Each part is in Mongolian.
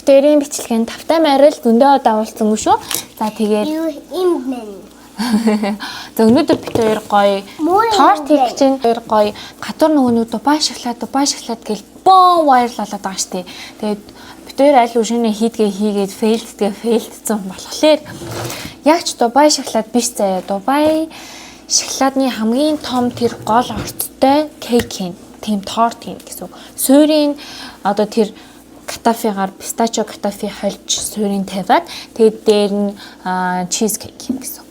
Битүүрийн бичлэг нь тавтай майрал зөндөө давуулсан юм шүү. За тэгээд за өнөөдөр бит хоёр гоё торт хийх чинь хоёр гоё гадуур нөгөө Дубай шоколад гэл боо вайрлалаад байгаа штэ. Тэгээд бит хоёр аль үшинэ хийгээд фейлдсэн болохоор яг ч Дубай шоколад биш заяа. Дубай шоколадны хамгийн том тэр гол орцтой кейк юм. Тийм торт юм гэсэн. Суурийн одоо тэр катафегаар пистачо катафе хольж суурийн тавиад тэгээд дээр нь чиз кейк юм гэсэн.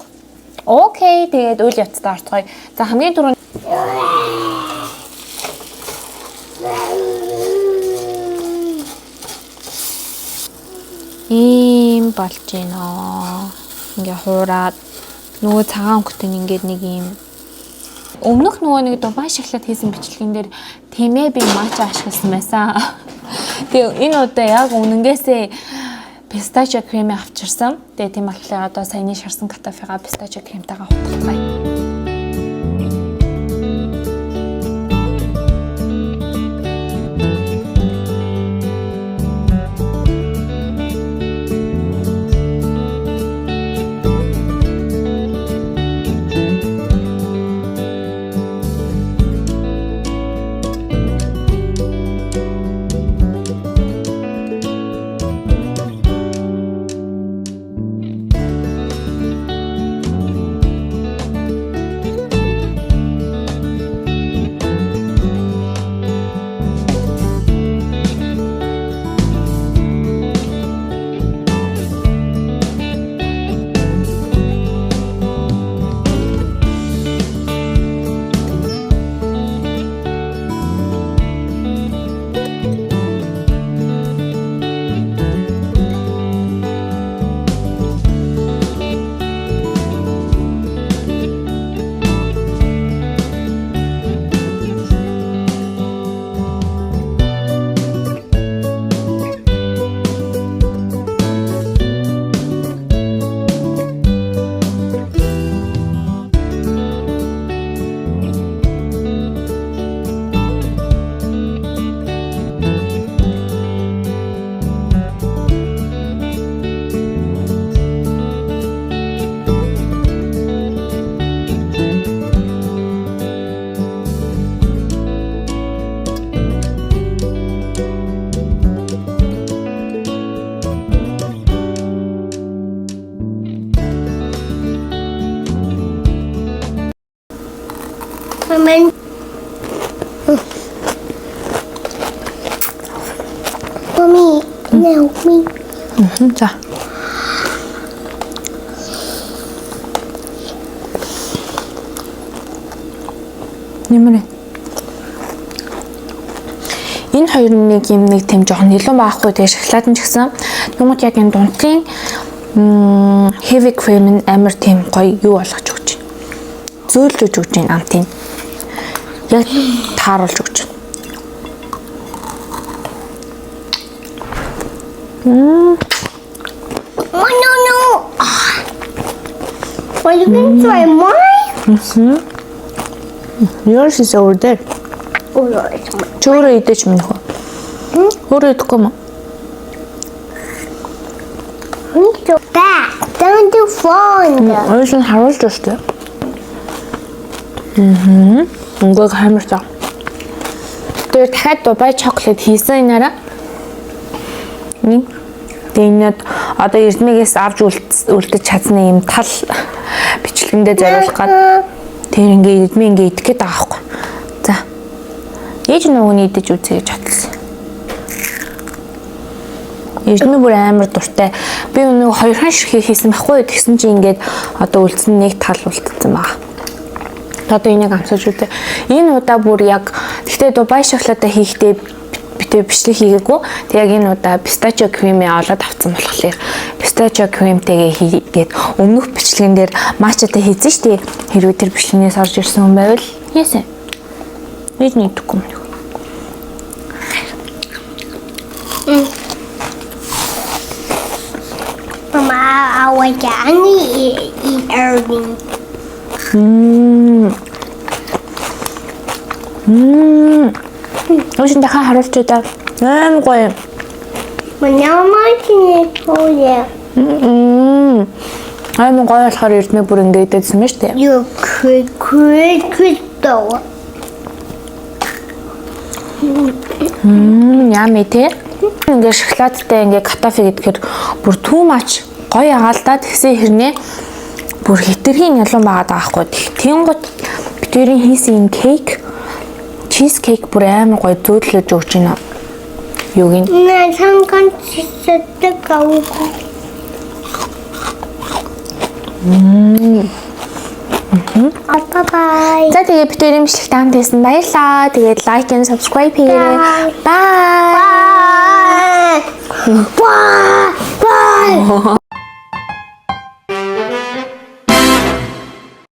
Окей, тэгээд үйл явцдаа орцгоё. За хамгийн түрүүнд ийм болж байна. Ингээ хуураад нөгөө цагаан өнгөтэй ингээд нэг юм өмнөх нөгөө нэг Дубай шоколад хийсэн бичлэгэн дээр тэмээ би матча ашигласан байсан. Тэгээ энэ удаа яг үнэнгээсээ пистачо крем авчирсан. Тэгээ тийм болохоор одоо саяны шарсан катафега пистачо кремтайгаа хутгацгаая. Mommy, help me. За. Нэмэрэ. Энэ хоёр нэг юм нэг тийм жоохон нэлээд баахгүй тэгээ шоколад нь ч гэсэн юмуд яг энэ дундлын heavy cream нь амар тийм гоё юу болгож өгч байна. Зөөлж өгч байна амтын. Яг тааруулж өгч байна. Oh no. Are you going to try mine? Yours is over there. Oh no, it's mine. Чөөрөө идэж минь хөө. Өөрөө идэхгүй маа. Back. Don't do fun. Ойшин харуулж өстэй. Өнгөг хамарчаа. Тэр дахиад Дубай чоколад хийсэн энараа. Тэгээд одоо эрдмэгээс авч үлдэж чадсны юм тал бичлэгэндээ зориулах гад тэр ингээ эрдмээ ингээ идэх гээд байгаа байхгүй. За. Ээж нөгөөний идэж үзье гэж бодлоо. Эрдмээ бүр амар дуртай. Би нөгөө хоёрхан ширхэг хийсэн байхгүй тэгсэн чинь ингээд одоо үлдсэн нэг тал үлдсэн байгаа. Одоо энийг амсаж үзье. Энэ удаа бүр яг гэхдээ Дубай шоколадаа хийхдээ битээ бичлэг хийгээгүй. Тэг яг энэ удаа пистачо кремээ олоод авсан болохоор пистачо кремтэйгээ хийгээд өмнөх бичлэгэн дээр матчатай хийсэн шүү дээ. Хэрвээ тэр бичлэгнээс орж ирсэн хүн байвал яасан. Нэг нэгдэхгүй юм. Mama, I want to eat everything. Өөшөндөө харуулж удаа. Аим гоё. Манайхны тууя. Аймаг гоё болохоор эрдмээ бүр ингээд идсэн мэт дээ. Юу крэтоо. Ями те. Ингээд шоколадтай ингээд катафе гэдгээр бүр too much гоё ягаалдаа тэгсэн хэрнээ бүр хэтэрхийн ялан байгаад байгаа хгүй. Тэнгууд битэрийн хийсэн кейк, чиз кейк бүр амар гоё зөөдлөж өгч байна. Юу гин? На самган чисэдэг авах. Bye. За тэгээ битэрийн бичлэгт хамт байсан баярлаа. Тэгээд лайк and subscribe хийгээрэй. Bye. Bye. Bye.